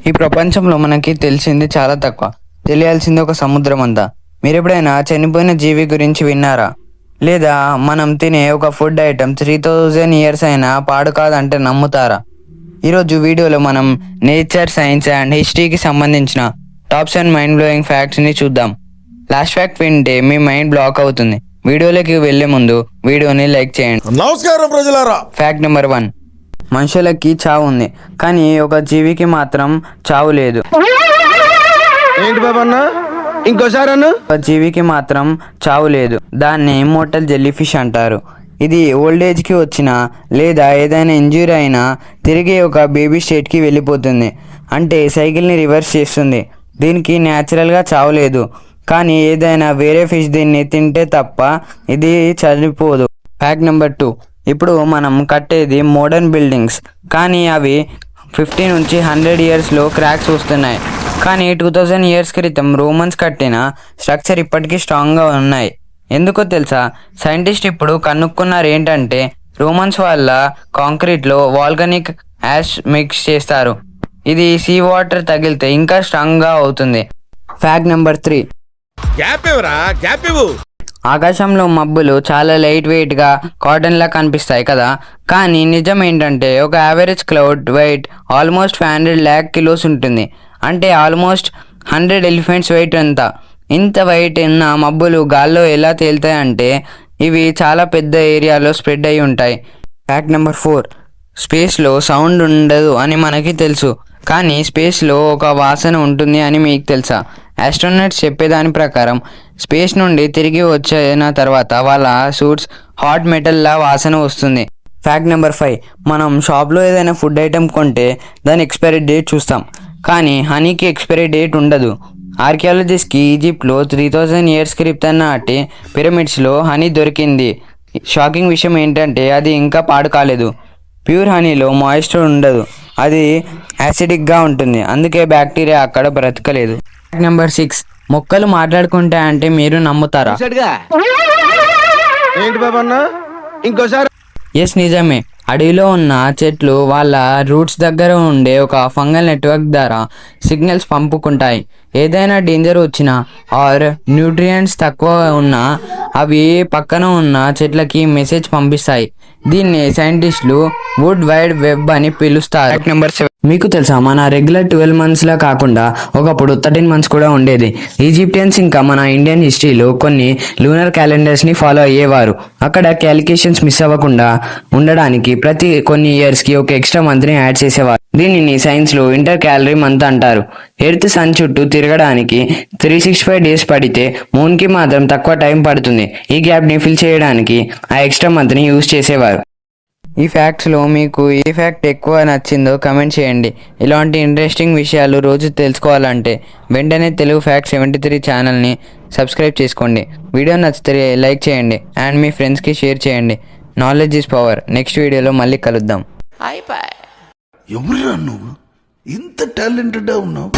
ఈ ప్రపంచంలో మనకి తెలిసింది చాలా తక్కువ, తెలియాల్సింది ఒక సముద్రం అంతా. మీరు ఎప్పుడైనా చనిపోయిన జీవి గురించి విన్నారా? లేదా మనం తినే ఒక ఫుడ్ ఐటమ్ 3000 ఇయర్స్ అయినా పాడు కాదంటే నమ్ముతారా? ఈరోజు వీడియోలో మనం నేచర్, సైన్స్ అండ్ హిస్టరీకి సంబంధించిన టాప్స్ అండ్ మైండ్ బ్లోయింగ్ ఫ్యాక్ట్స్ని చూద్దాం. లాస్ట్ ఫ్యాక్ట్ వింటే మీ మైండ్ బ్లాక్ అవుతుంది. వీడియోలోకి వెళ్లే ముందు వీడియోని లైక్ చేయండి. నమస్కారం ప్రజలారా. ఫ్యాక్ట్ నెంబర్ 1, మనుషులకి చావు ఉంది, కానీ ఒక జీవికి మాత్రం చావు లేదు. ఏంటి బాబన్న, ఇంకోసారి అన్న. ఒక జీవికి మాత్రం చావు లేదు, దాన్ని ఇమ్మోర్టల్ జెల్లీ ఫిష్ అంటారు. ఇది ఓల్డ్ ఏజ్కి వచ్చినా లేదా ఏదైనా ఇంజ్యూరీ అయినా తిరిగి ఒక బేబీ స్టేట్కి వెళ్ళిపోతుంది. అంటే సైకిల్ని రివర్స్ చేస్తుంది. దీనికి న్యాచురల్గా చావు లేదు, కానీ ఏదైనా వేరే ఫిష్ దీన్ని తింటే తప్ప ఇది చనిపోదు. ఫ్యాక్ట్ నెంబర్ 2, ఇప్పుడు మనం కట్టేది మోడర్న్ బిల్డింగ్స్, కానీ అవి 50 నుంచి 100 ఇయర్స్లో క్రాక్స్ వస్తున్నాయి. కానీ 2000 ఇయర్స్ క్రితం రోమన్స్ కట్టిన స్ట్రక్చర్ ఇప్పటికీ స్ట్రాంగ్గా ఉన్నాయి. ఎందుకో తెలుసా? సైంటిస్ట్ ఇప్పుడు కనుక్కున్నారు ఏంటంటే రోమన్స్ వల్ల కాంక్రీట్లో వాల్కనిక్ యాష్ మిక్స్ చేస్తారు. ఇది సీ వాటర్ తగిలితే ఇంకా స్ట్రాంగ్గా అవుతుంది. ఫ్యాక్ట్ నెంబర్ 3, ఆకాశంలో మబ్బులు చాలా లైట్ వెయిట్గా కాటన్లా కనిపిస్తాయి కదా, కానీ నిజం ఏంటంటే ఒక average cloud weight almost 500 lakh kilos ఉంటుంది. అంటే ఆల్మోస్ట్ 100 elephants వెయిట్ అంతా. ఇంత వెయిట్ ఉన్న మబ్బులు గాల్లో ఎలా తేలుతాయంటే ఇవి చాలా పెద్ద ఏరియాలో స్ప్రెడ్ అయి ఉంటాయి. ఫ్యాక్ట్ నెంబర్ 4, స్పేస్లో సౌండ్ ఉండదు అని మనకి తెలుసు, కానీ స్పేస్లో ఒక వాసన ఉంటుంది అని మీకు తెలుసా? ఆస్ట్రోనట్స్ చెప్పేదాని ప్రకారం స్పేస్ నుండి తిరిగి వచ్చిన తర్వాత వాళ్ళ సూట్స్ హాట్ మెటల్లా వాసన వస్తుంది. ఫ్యాక్ట్ నెంబర్ 5, మనం షాప్లో ఏదైనా ఫుడ్ ఐటెం కొంటే దాని ఎక్స్పైరీ డేట్ చూస్తాం, కానీ హనీకి ఎక్స్పైరీ డేట్ ఉండదు. ఆర్కియాలజిస్ట్కి ఈజిప్ట్లో 3000 ఇయర్స్ క్రితం నాటి పిరమిడ్స్లో హనీ దొరికింది. షాకింగ్ విషయం ఏంటంటే అది ఇంకా పాడు కాలేదు. ప్యూర్ హనీలో మాయిశ్చర్ ఉండదు, అది యాసిడిక్గా ఉంటుంది, అందుకే బ్యాక్టీరియా అక్కడ బ్రతకలేదు. ఫ్యాక్ట్ నెంబర్ 6, మొక్కలు మాట్లాడుకుంటాయంటే మీరు నమ్ముతారా? ఏంటి బాబన్న, ఇంకోసారి. ఎస్, నిజమే. అడవిలో ఉన్న చెట్లు వాళ్ళ రూట్స్ దగ్గర ఉండే ఒక ఫంగల్ నెట్వర్క్ ద్వారా సిగ్నల్స్ పంపుకుంటాయి. ఏదైనా డేంజర్ వచ్చినా ఆర్ న్యూట్రియంట్స్ తక్కువ ఉన్నా అవి పక్కన ఉన్న చెట్లకి మెసేజ్ పంపిస్తాయి. దీన్ని సైంటిస్టులు వుడ్ వైడ్ వెబ్ అని పిలుస్తారు. నెంబర్ 7, మీకు తెలుసా మన రెగ్యులర్ 12 monthsలా కాకుండా ఒకప్పుడు 13 months కూడా ఉండేది. ఈజిప్టియన్స్ ఇంకా మన ఇండియన్ హిస్టరీలో కొన్ని లూనర్ క్యాలెండర్స్ని ఫాలో అయ్యేవారు. అక్కడ క్యాలిక్యులేషన్స్ మిస్ అవ్వకుండా ఉండడానికి ప్రతి కొన్ని ఇయర్స్కి ఒక ఎక్స్ట్రా మంత్ని యాడ్ చేసేవారు. దీనిని సైన్స్లో ఇంటర్ క్యాలరీ మంత్ అంటారు. ఎర్త్ సన్ చుట్టూ తిరగడానికి 365 days పడితే మూన్కి మాత్రం తక్కువ టైం పడుతుంది. ఈ గ్యాప్ని ఫిల్ చేయడానికి ఆ ఎక్స్ట్రా మంత్ని యూజ్ చేసేవారు. ఈ ఫ్యాక్ట్స్లో మీకు ఏ ఫ్యాక్ట్ ఎక్కువ నచ్చిందో కమెంట్ చేయండి. ఇలాంటి ఇంట్రెస్టింగ్ విషయాలు రోజు తెలుసుకోవాలంటే వెంటనే తెలుగు ఫ్యాక్ట్ 73 ఛానల్ని సబ్స్క్రైబ్ చేసుకోండి. వీడియో నచ్చితే లైక్ చేయండి అండ్ మీ ఫ్రెండ్స్కి షేర్ చేయండి. Knowledge is power. నెక్స్ట్ వీడియోలో మళ్ళీ కలుద్దాం. ఎవరురా నువ్వు ఇంత టాలెంటెడ్ ఉన్నావు?